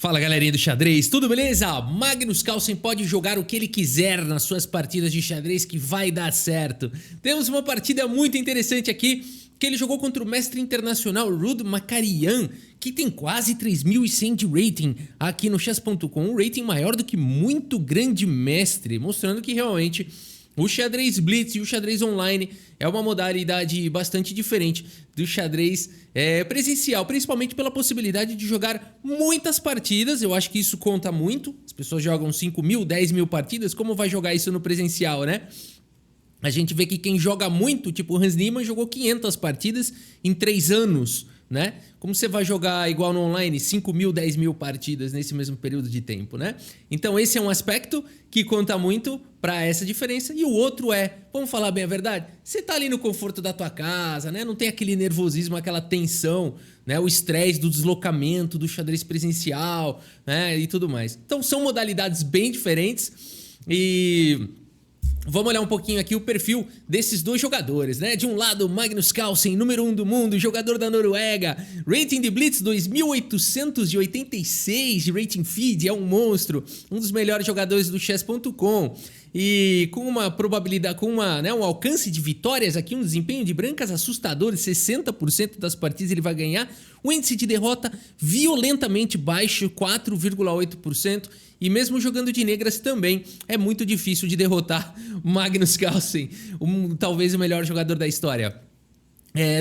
Fala galerinha do xadrez, tudo beleza? Magnus Carlsen pode jogar o que ele quiser nas suas partidas de xadrez que vai dar certo. Temos uma partida muito interessante aqui, que ele jogou contra o mestre internacional Rud Makarian, que tem quase 3.100 de rating aqui no chess.com, um rating maior do que muito grande mestre, mostrando que realmente o xadrez blitz e o xadrez online é uma modalidade bastante diferente do xadrez presencial, principalmente pela possibilidade de jogar muitas partidas. Eu acho que isso conta muito. As pessoas jogam 5.000, 10.000 partidas, como vai jogar isso no presencial, né? A gente vê que quem joga muito, tipo o Hans Niemann, jogou 500 partidas em 3 anos, né? Como você vai jogar igual no online 5.000, 10.000 partidas nesse mesmo período de tempo, né? Então esse é um aspecto que conta muito para essa diferença. E o outro é, vamos falar bem a verdade, você tá ali no conforto da tua casa, né? Não tem aquele nervosismo, aquela tensão, né? O estresse do deslocamento, do xadrez presencial, né? E tudo mais. Então são modalidades bem diferentes e vamos olhar um pouquinho aqui o perfil desses dois jogadores, né? De um lado, Magnus Carlsen, número 1 do mundo, jogador da Noruega, rating de Blitz 2.886 de rating feed, é um monstro, um dos melhores jogadores do chess.com. E com uma probabilidade, com um alcance de vitórias aqui, um desempenho de brancas assustador, 60% das partidas ele vai ganhar, o índice de derrota violentamente baixo, 4,8%, e mesmo jogando de negras também é muito difícil de derrotar Magnus Carlsen, talvez o melhor jogador da história.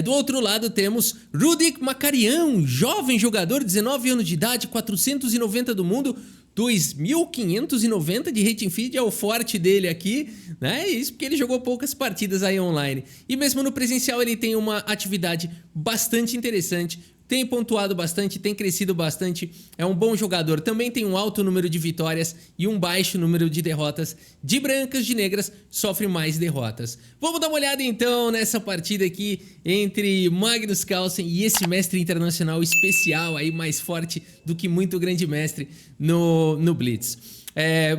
Do outro lado temos Rud Makarian, jovem jogador, 19 anos de idade, 490 do mundo, 2.590 de rating feed, é o forte dele aqui, né? Isso porque ele jogou poucas partidas aí online. E mesmo no presencial ele tem uma atividade bastante interessante, tem pontuado bastante, tem crescido bastante, é um bom jogador, também tem um alto número de vitórias e um baixo número de derrotas. De brancas, de negras, sofre mais derrotas. Vamos dar uma olhada então nessa partida aqui entre Magnus Carlsen e esse mestre internacional especial aí, mais forte do que muito grande mestre no Blitz.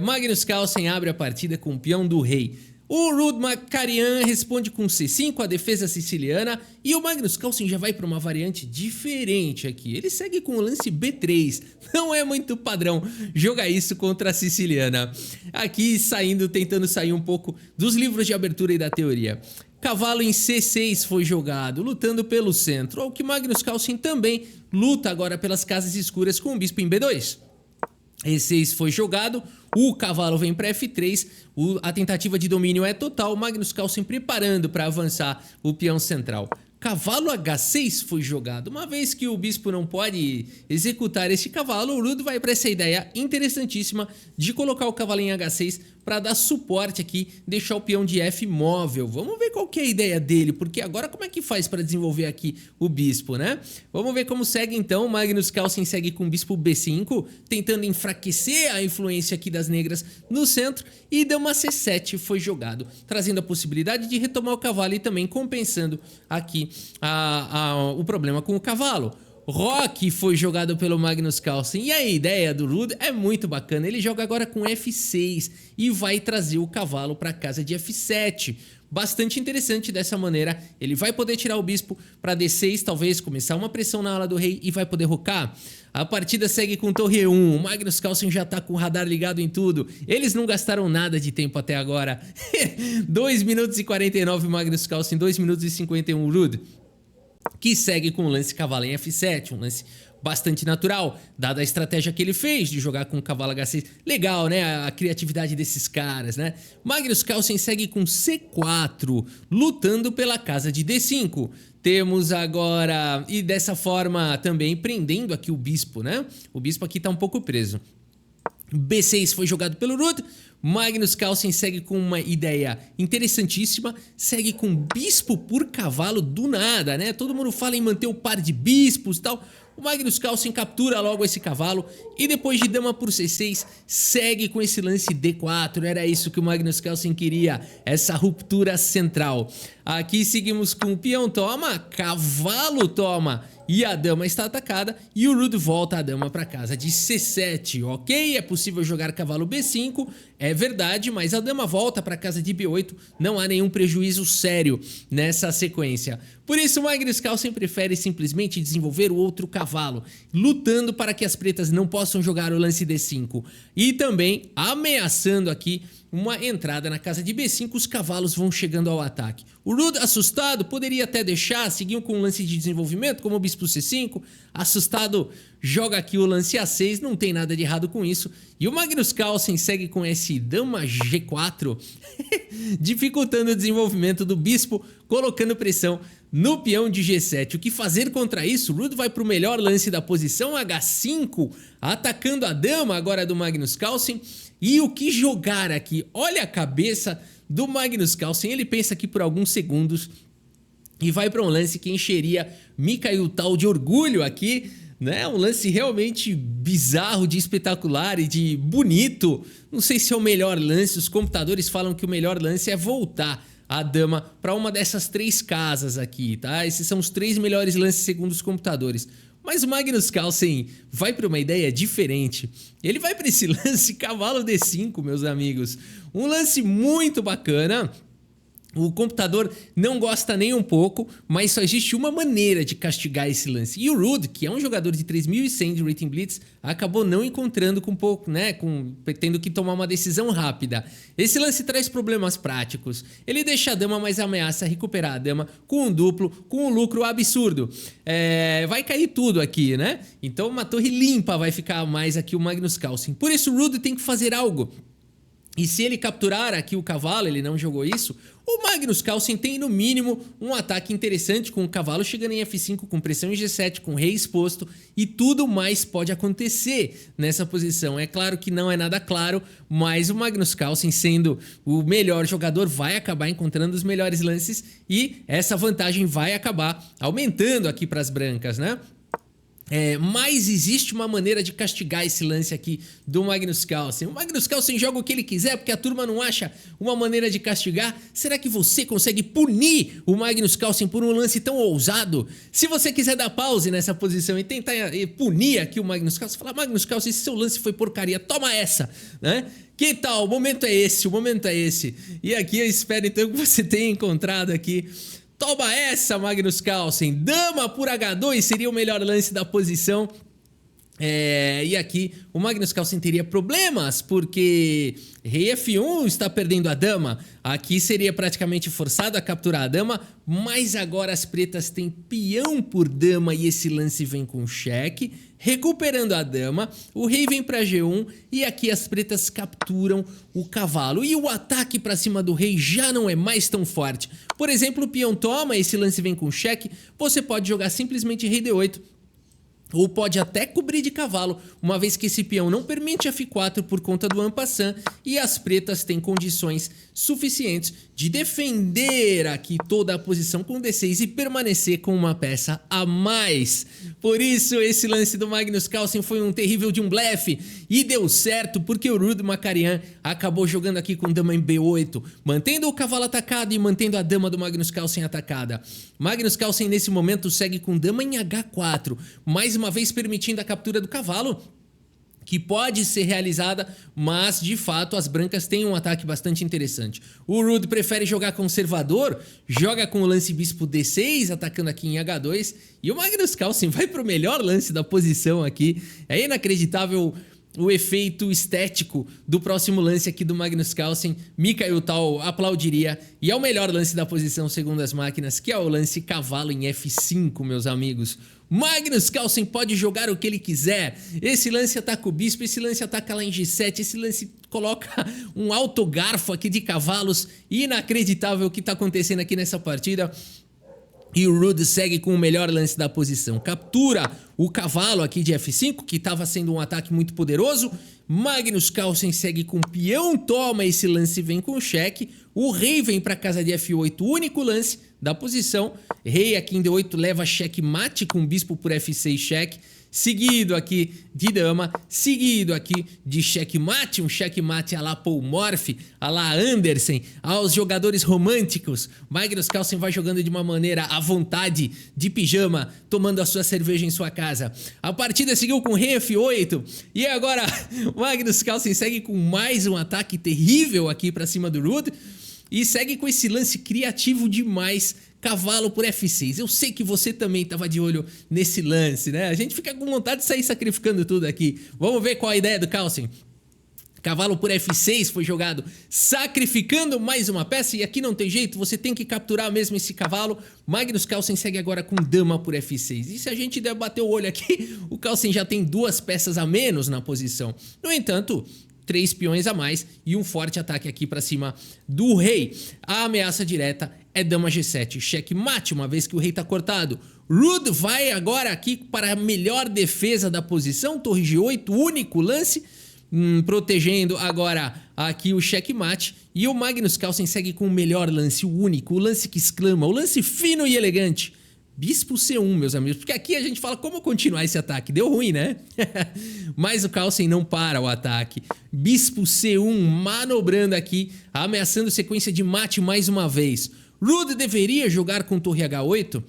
Magnus Carlsen abre a partida com o peão do rei. O Rud Makarian responde com C5, a defesa siciliana, e o Magnus Carlsen já vai para uma variante diferente aqui. Ele segue com o lance B3, não é muito padrão jogar isso contra a siciliana. Aqui tentando sair um pouco dos livros de abertura e da teoria. Cavalo em C6 foi jogado, lutando pelo centro, o que Magnus Carlsen também luta agora pelas casas escuras com o bispo em B2. E6 foi jogado, o cavalo vem para F3, a tentativa de domínio é total, Magnus Carlsen preparando para avançar o peão central. Cavalo H6 foi jogado, uma vez que o bispo não pode executar este cavalo, o Rud vai para essa ideia interessantíssima de colocar o cavalo em H6 para dar suporte aqui, deixar o peão de F móvel. Vamos ver qual que é a ideia dele, porque agora como é que faz para desenvolver aqui o bispo, né? Vamos ver como segue então. Magnus Carlsen segue com o bispo B5, tentando enfraquecer a influência aqui das negras no centro, e dama C7 foi jogado, trazendo a possibilidade de retomar o cavalo e também compensando aqui o problema com o cavalo. Roque foi jogado pelo Magnus Carlsen e a ideia do Rud é muito bacana. Ele joga agora com F6 e vai trazer o cavalo para a casa de F7. Bastante interessante dessa maneira. Ele vai poder tirar o bispo para D6, talvez começar uma pressão na ala do rei e vai poder rocar. A partida segue com torre E1. O Magnus Carlsen já tá com o radar ligado em tudo. Eles não gastaram nada de tempo até agora. 2 minutos e 49 Magnus Carlsen, 2 minutos e 51 Rud, que segue com o lance cavalo em F7, um lance bastante natural, dada a estratégia que ele fez de jogar com o cavalo H6. Legal, né? A criatividade desses caras, né? Magnus Carlsen segue com C4, lutando pela casa de D5. Temos agora, e dessa forma também prendendo aqui o bispo, né? O bispo aqui tá um pouco preso. B6 foi jogado pelo Rud. Magnus Carlsen segue com uma ideia interessantíssima, segue com bispo por cavalo do nada, né? Todo mundo fala em manter o par de bispos e tal. O Magnus Carlsen captura logo esse cavalo e depois de dama por C6 segue com esse lance D4. Era isso que o Magnus Carlsen queria, essa ruptura central. Aqui seguimos com o peão toma, cavalo toma e a dama está atacada e o Ruud volta a dama para casa de C7, ok? É possível jogar cavalo B5, é verdade, mas a dama volta para casa de B8, não há nenhum prejuízo sério nessa sequência. Por isso, Magnus Carlsen prefere simplesmente desenvolver o outro cavalo, lutando para que as pretas não possam jogar o lance D5 e também ameaçando aqui uma entrada na casa de B5, os cavalos vão chegando ao ataque. O Ruud, assustado, poderia até deixar, seguiu com um lance de desenvolvimento, como o bispo C5, assustado, joga aqui o lance A6, não tem nada de errado com isso. E o Magnus Carlsen segue com esse dama G4, dificultando o desenvolvimento do bispo, colocando pressão no peão de G7. O que fazer contra isso? O Ruud vai para o melhor lance da posição, H5, atacando a dama agora do Magnus Carlsen. E o que jogar aqui? Olha a cabeça do Magnus Carlsen, ele pensa aqui por alguns segundos e vai para um lance que encheria Mikhail Tal de orgulho aqui, né? Um lance realmente bizarro, de espetacular e de bonito. Não sei se é o melhor lance, os computadores falam que o melhor lance é voltar a dama para uma dessas 3 casas aqui, tá? Esses são os 3 melhores lances segundo os computadores. Mas o Magnus Carlsen vai para uma ideia diferente. Ele vai para esse lance cavalo D5, meus amigos. Um lance muito bacana. O computador não gosta nem um pouco, mas só existe uma maneira de castigar esse lance. E o Ruud, que é um jogador de 3.100 de Rating Blitz, acabou não encontrando com pouco, né, tendo que tomar uma decisão rápida. Esse lance traz problemas práticos. Ele deixa a dama, mas ameaça recuperar a dama com um duplo, com um lucro absurdo. Vai cair tudo aqui, né? Então uma torre limpa vai ficar mais aqui o Magnus Carlsen. Por isso o Ruud tem que fazer algo. E se ele capturar aqui o cavalo, ele não jogou isso, o Magnus Carlsen tem no mínimo um ataque interessante com o cavalo chegando em F5, com pressão em G7, com o rei exposto e tudo mais pode acontecer nessa posição. É claro que não é nada claro, mas o Magnus Carlsen, sendo o melhor jogador, vai acabar encontrando os melhores lances e essa vantagem vai acabar aumentando aqui para as brancas, né? Mas existe uma maneira de castigar esse lance aqui do Magnus Carlsen. O Magnus Carlsen joga o que ele quiser porque a turma não acha uma maneira de castigar. Será que você consegue punir o Magnus Carlsen por um lance tão ousado? Se você quiser dar pause nessa posição e tentar punir aqui o Magnus Carlsen, falar: Magnus Carlsen, esse seu lance foi porcaria, toma essa, né? Que tal? O momento é esse, o momento é esse. E aqui eu espero então que você tenha encontrado aqui. Toma essa, Magnus Carlsen. Dama por H2 seria o melhor lance da posição. E aqui o Magnus Carlsen teria problemas, porque rei F1 está perdendo a dama. Aqui seria praticamente forçado a capturar a dama, mas agora as pretas têm peão por dama e esse lance vem com cheque, recuperando a dama. O rei vem para G1 e aqui as pretas capturam o cavalo. E o ataque para cima do rei já não é mais tão forte. Por exemplo, o peão toma, esse lance vem com cheque, você pode jogar simplesmente rei D8. Ou pode até cobrir de cavalo, uma vez que esse peão não permite F4 por conta do en passant e as pretas têm condições suficientes de defender aqui toda a posição com D6 e permanecer com uma peça a mais. Por isso esse lance do Magnus Carlsen foi um terrível de um blefe e deu certo porque o Ruud Makarian acabou jogando aqui com dama em B8, mantendo o cavalo atacado e mantendo a dama do Magnus Carlsen atacada. Magnus Carlsen nesse momento segue com dama em H4, mais uma vez permitindo a captura do cavalo, que pode ser realizada, mas de fato as brancas têm um ataque bastante interessante. O Ruud prefere jogar conservador, joga com o lance bispo D6, atacando aqui em H2, e o Magnus Carlsen vai para o melhor lance da posição aqui. É inacreditável o efeito estético do próximo lance aqui do Magnus Carlsen. Mikhail Tal aplaudiria, e é o melhor lance da posição segundo as máquinas, que é o lance cavalo em F5, meus amigos. Magnus Carlsen pode jogar o que ele quiser. Esse lance ataca o bispo, esse lance ataca lá em G7, esse lance coloca um alto garfo aqui de cavalos. Inacreditável o que está acontecendo aqui nessa partida. E o Ruud segue com o melhor lance da posição. Captura o cavalo aqui de F5, que estava sendo um ataque muito poderoso. Magnus Carlsen segue com peão, toma esse lance, vem com cheque. O rei vem para casa de F8, único lance da posição. Rei aqui em D8 leva cheque mate com bispo por F6 cheque. seguido aqui de dama, seguido aqui de checkmate, um checkmate a la Paul Morphy, a la Andersen, aos jogadores românticos. Magnus Carlsen vai jogando de uma maneira à vontade, de pijama, tomando a sua cerveja em sua casa. A partida seguiu com rei F8 e agora Magnus Carlsen segue com mais um ataque terrível aqui pra cima do Ruud e segue com esse lance criativo demais, cavalo por F6. Eu sei que você também estava de olho nesse lance, né? A gente fica com vontade de sair sacrificando tudo aqui. Vamos ver qual a ideia do Carlsen. Cavalo por F6 foi jogado, sacrificando mais uma peça, e aqui não tem jeito, você tem que capturar mesmo esse cavalo. Magnus Carlsen segue agora com dama por F6. E se a gente der bater o olho aqui, o Carlsen já tem 2 peças a menos na posição. No entanto, 3 peões a mais e um forte ataque aqui para cima do rei. A ameaça direta é dama G7, checkmate, uma vez que o rei está cortado. Ruud vai agora aqui para a melhor defesa da posição, torre G8, único lance, protegendo agora aqui o checkmate. E o Magnus Carlsen segue com o melhor lance, o único, o lance que exclama, o lance fino e elegante. Bispo C1, meus amigos, porque aqui a gente fala como continuar esse ataque. Deu ruim, né? Mas o Carlsen não para o ataque. Bispo C1 manobrando aqui, ameaçando sequência de mate mais uma vez. Ruud deveria jogar com torre H8,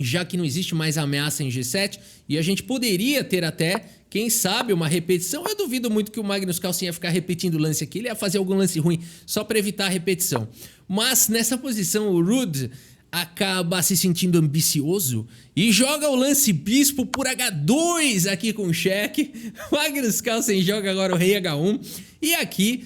já que não existe mais ameaça em G7, e a gente poderia ter até, quem sabe, uma repetição. Eu duvido muito que o Magnus Carlsen ia ficar repetindo o lance aqui, ele ia fazer algum lance ruim só para evitar a repetição. Mas nessa posição o Ruud acaba se sentindo ambicioso e joga o lance bispo por H2 aqui com cheque. Magnus Carlsen joga agora o rei H1 e aqui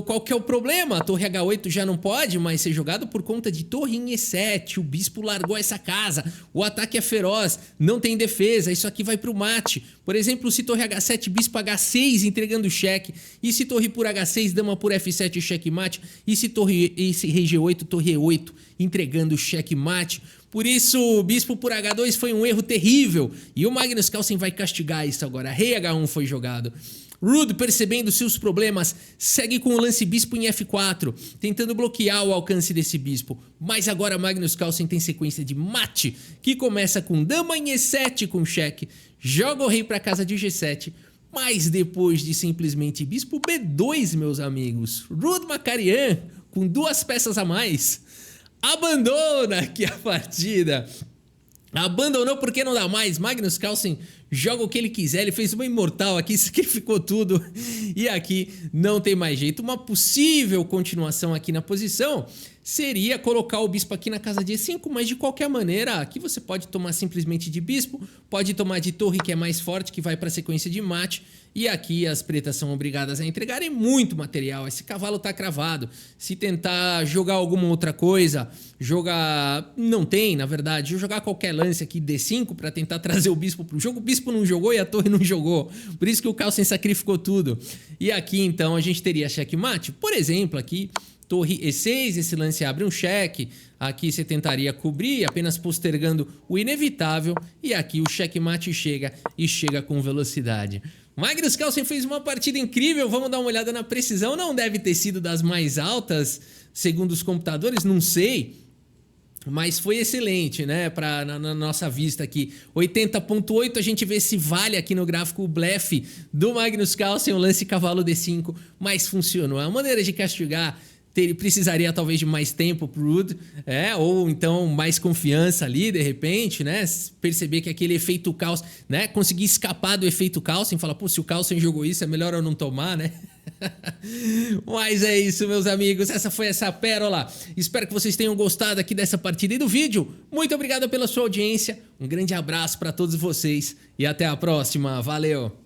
qual que é o problema? A torre H8 já não pode mais ser jogado por conta de torre em E7. O bispo largou essa casa, o ataque é feroz, não tem defesa, isso aqui vai pro mate. Por exemplo, se torre H7, bispo H6 entregando cheque, e se torre por H6, dama por F7 checkmate, e se rei G8, torre E8 entregando checkmate. Por isso, o bispo por H2 foi um erro terrível, e o Magnus Carlsen vai castigar isso agora. Rei H1 foi jogado. Ruud, percebendo seus problemas, segue com o lance bispo em F4, tentando bloquear o alcance desse bispo. Mas agora Magnus Carlsen tem sequência de mate, que começa com dama em E7 com cheque, joga o rei para casa de G7, mas depois de simplesmente bispo B2, meus amigos, Ruud Makarian, com 2 peças a mais, abandona aqui a partida. Abandonou porque não dá mais. Magnus Carlsen joga o que ele quiser, ele fez uma imortal aqui, sacrificou tudo e aqui não tem mais jeito. Uma possível continuação aqui na posição seria colocar o bispo aqui na casa de E5, mas de qualquer maneira aqui você pode tomar simplesmente de bispo, pode tomar de torre, que é mais forte, que vai para a sequência de mate, e aqui as pretas são obrigadas a entregarem muito material. Esse cavalo tá cravado. Se tentar jogar alguma outra coisa, jogar... não tem, na verdade. Jogar qualquer lance aqui, D5, para tentar trazer o bispo pro jogo. O bispo não jogou e a torre não jogou. Por isso que o Carlsen sacrificou tudo. E aqui, então, a gente teria checkmate. Por exemplo, aqui... torre E6, esse lance abre um cheque, aqui você tentaria cobrir, apenas postergando o inevitável, e aqui o checkmate chega e chega com velocidade. Magnus Carlsen fez uma partida incrível, vamos dar uma olhada na precisão, não deve ter sido das mais altas, segundo os computadores, não sei, mas foi excelente, né, na nossa vista aqui. 80.8, a gente vê se vale aqui no gráfico o blefe do Magnus Carlsen, o lance cavalo D5, mas funcionou. A maneira de castigar precisaria talvez de mais tempo pro Ruud, ou então mais confiança ali, de repente, né? Perceber que aquele efeito caos, né? Conseguir escapar do efeito Carlsen, falar, pô, se o Carlsen jogou isso, é melhor eu não tomar, né? Mas é isso, meus amigos, essa foi essa pérola. Espero que vocês tenham gostado aqui dessa partida e do vídeo. Muito obrigado pela sua audiência, um grande abraço para todos vocês e até a próxima. Valeu!